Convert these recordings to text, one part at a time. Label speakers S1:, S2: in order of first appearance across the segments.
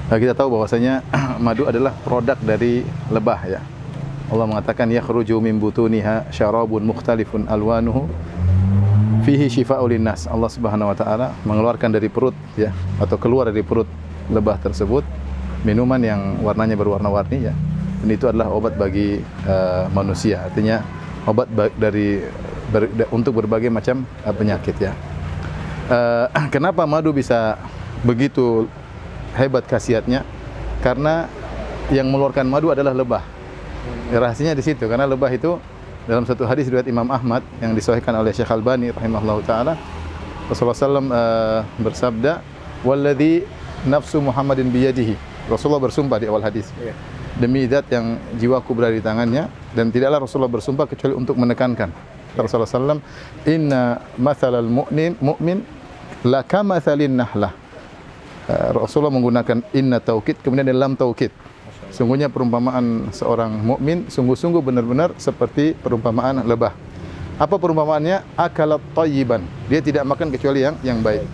S1: Kita tahu bahwasanya madu adalah produk dari lebah ya. Allah mengatakan yakhruju min butuniha syarabun mukhtalifun alwanuhu fihi syifa'ul linnas. Allah Subhanahu wa taala mengeluarkan dari perut ya, atau keluar dari perut lebah tersebut minuman yang warnanya berwarna-warni ya. Dan itu adalah obat bagi manusia. Artinya obat untuk berbagai macam penyakit ya. Kenapa madu bisa begitu hebat khasiatnya? Karena yang mengeluarkan madu adalah lebah. Rahasianya di situ, karena lebah itu dalam satu hadis riwayat Imam Ahmad yang disahihkan oleh Syekh Albani rahimahullahu taala, Rasulullah SAW bersabda, "Walladzi nafsu Muhammadin biyadihi." Rasulullah bersumpah di awal hadis. Demi zat yang jiwaku berada di tangannya, dan tidaklah Rasulullah bersumpah kecuali untuk menekankan. Rasulullah SAW, "Inna mathalal mu'min la kamathalin nahlah." Rasulullah menggunakan inna taukid, kemudian ada lam taukid. Sungguhnya perumpamaan seorang mukmin sungguh-sungguh benar-benar seperti perumpamaan lebah. Apa perumpamaannya? Akalat tayyiban. Dia tidak makan kecuali yang baik.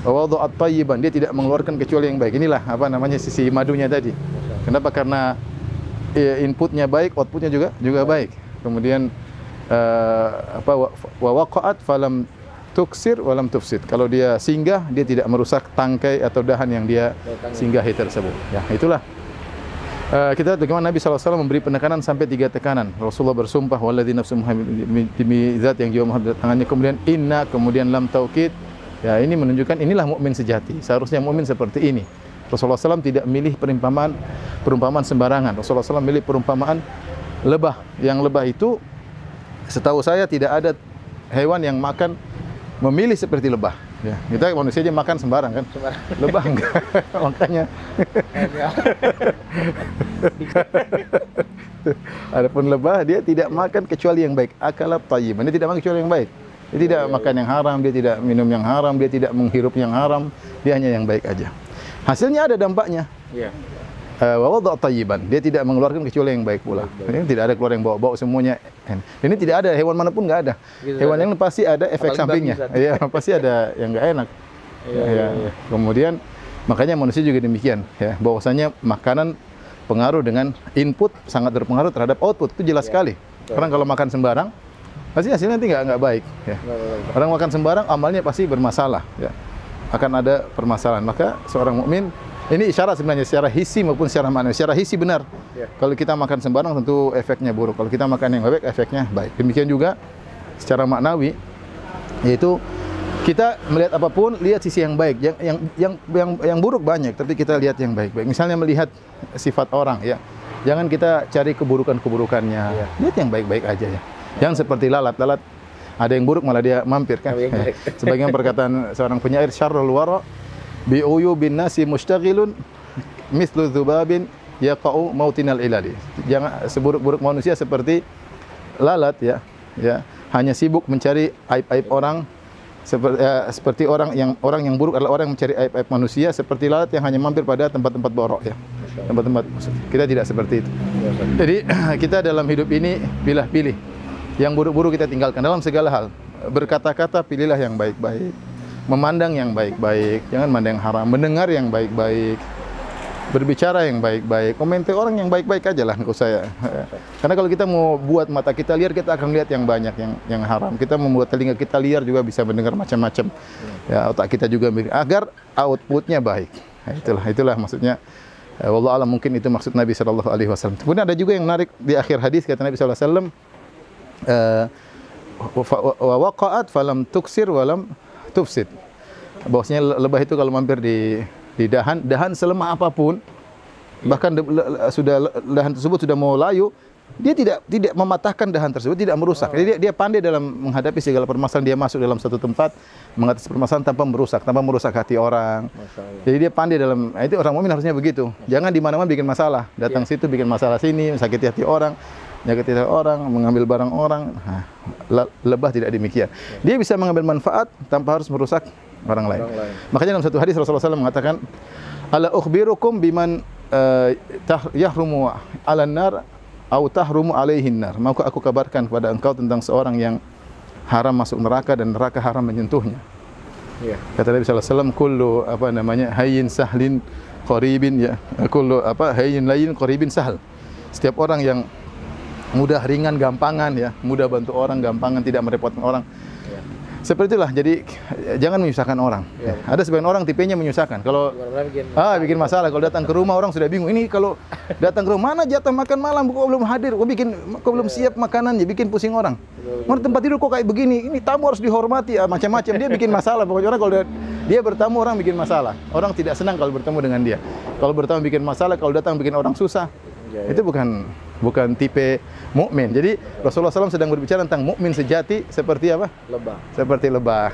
S1: Wa wada'at tayyiban. Dia tidak mengeluarkan kecuali yang baik. Inilah apa namanya sisi madunya tadi. Kenapa? Karena inputnya baik, outputnya juga baik. Kemudian wa waqa'at falam tuksir walam tufsid. Kalau dia singgah, dia tidak merusak tangkai atau dahan yang dia singgahi tersebut. Ya, itulah. Kita lihat bagaimana Nabi SAW memberi penekanan sampai 3 tekanan. Rasulullah bersumpah, walladzi nafsu Muhammadin demi zat yang jiwa Muhammad di tangannya, kemudian inna, kemudian lam taukid. Ya, ini menunjukkan inilah mukmin sejati. Seharusnya mukmin seperti ini. Rasulullah SAW tidak milih perumpamaan sembarangan. Rasulullah SAW milih perumpamaan lebah. Yang lebah itu, setahu saya tidak ada hewan yang makan memilih seperti lebah. Ya, kita manusia aja makan sembarang kan. Lebah enggak. Makanya. Adapun lebah dia tidak makan kecuali yang baik. Akalat thayyiban. Dia tidak makan kecuali yang baik. Dia tidak makan yang haram, dia tidak minum yang haram, dia tidak menghirup yang haram, dia hanya yang baik aja. Hasilnya ada dampaknya. Iya. Wa wada'a thayyiban. Dia tidak mengeluarkan kecuali yang baik pula. Ini tidak ada keluar yang bau-bau semuanya. Ini tidak ada hewan manapun enggak ada. Gitu, hewan yang pasti ada efek sampingnya. Iya, pasti ada yang enggak enak. Iya. Kemudian makanya manusia juga demikian ya. Bahwasanya makanan pengaruh dengan input sangat berpengaruh terhadap output. Itu jelas sekali. Karena kalau makan sembarang pasti hasilnya nanti enggak baik ya. Orang makan sembarang amalnya pasti bermasalah ya. Akan ada permasalahan. Maka seorang mukmin ini isyarat sebenarnya secara hissi maupun secara maknawi. Secara hissi benar. Kalau kita makan sembarang tentu efeknya buruk. Kalau kita makan yang baik efeknya baik. Demikian juga secara maknawi, yaitu kita melihat apapun lihat sisi yang baik. Yang buruk banyak, tapi kita lihat yang baik-baik. Misalnya melihat sifat orang ya. Jangan kita cari keburukan-keburukannya. Lihat yang baik-baik aja ya. Jangan seperti lalat. Lalat ada yang buruk malah dia mampir kan. Sebagian perkataan seorang penyair, syarrul wara bi uyubin nasi mustaghilun mislu dzubabin yaqau mautinal ilali. Jangan seburuk-buruk manusia seperti lalat ya. Hanya sibuk mencari aib-aib orang, seperti orang yang buruk adalah orang yang mencari aib-aib manusia, seperti lalat yang hanya mampir pada tempat-tempat borok ya. Tempat-tempat kita tidak seperti itu. Jadi kita dalam hidup ini pilih-pilih. Yang buruk-buruk kita tinggalkan dalam segala hal. Berkata-kata pilihlah yang baik-baik. Memandang yang baik-baik, jangan mandang yang haram. Mendengar yang baik-baik. Berbicara yang baik-baik. Komentar orang yang baik-baik aja lah menurut saya. Karena kalau kita mau buat mata kita liar, kita akan lihat yang banyak yang haram. Kita membuat telinga kita liar juga bisa mendengar macam-macam. Ya, otak kita juga agar outputnya baik. Nah, itulah maksudnya. Wallahu a'lam, mungkin itu maksud Nabi sallallahu alaihi wasallam. Kemudian ada juga yang menarik di akhir hadis kata Nabi sallallahu alaihi wasallam, wa waqa'at falam tuksir walam tufsid. Bahwasanya lebah itu kalau mampir di dahan selemah apapun, bahkan dahan tersebut sudah mau layu, dia tidak mematahkan dahan tersebut, tidak merusak. Jadi dia pandai dalam menghadapi segala permasalahan. Dia masuk dalam satu tempat mengatasi permasalahan tanpa merusak hati orang. Jadi dia pandai dalam itu. Orang mukmin harusnya begitu. Jangan di mana-mana bikin masalah. Datang situ bikin masalah sini, sakiti hati orang, menyakiti orang, mengambil barang orang. Lebah tidak demikian. Dia bisa mengambil manfaat tanpa harus merusak orang lain. Makanya dalam satu hadis Rasulullah SAW mengatakan, ala ukhbirukum biman yahrumu 'alan nar au tahrumu 'alaihin nar. Maukah aku kabarkan kepada engkau tentang seorang yang haram masuk neraka dan neraka haram menyentuhnya. Kata Nabi sallallahu alaihi wasallam, kullu hayyin sahlin qaribin ya. Kullu hayyin layyin qaribin sahal. Setiap orang yang mudah, ringan, gampangan ya, mudah bantu orang, gampangan, tidak merepotkan orang. Seperti itulah. Jadi jangan menyusahkan orang. Ya. Ada sebagian orang tipenya menyusahkan. Kalau bikin masalah. Kalau datang ke rumah orang sudah bingung. Ini kalau datang ke rumah, mana jatah makan malam? Kok belum hadir? Kok belum siap makanannya? Bikin pusing orang. Mana tempat tidur kok kayak begini? Ini tamu harus dihormati. Macam-macam. Dia bikin masalah. Pokoknya orang kalau dia bertamu, orang bikin masalah. Orang tidak senang kalau bertemu dengan dia. Kalau bertamu bikin masalah, kalau datang bikin orang susah. Itu bukan tipe mukmin. Jadi Rasulullah SAW sedang berbicara tentang mukmin sejati seperti apa? Lebah. Seperti lebah.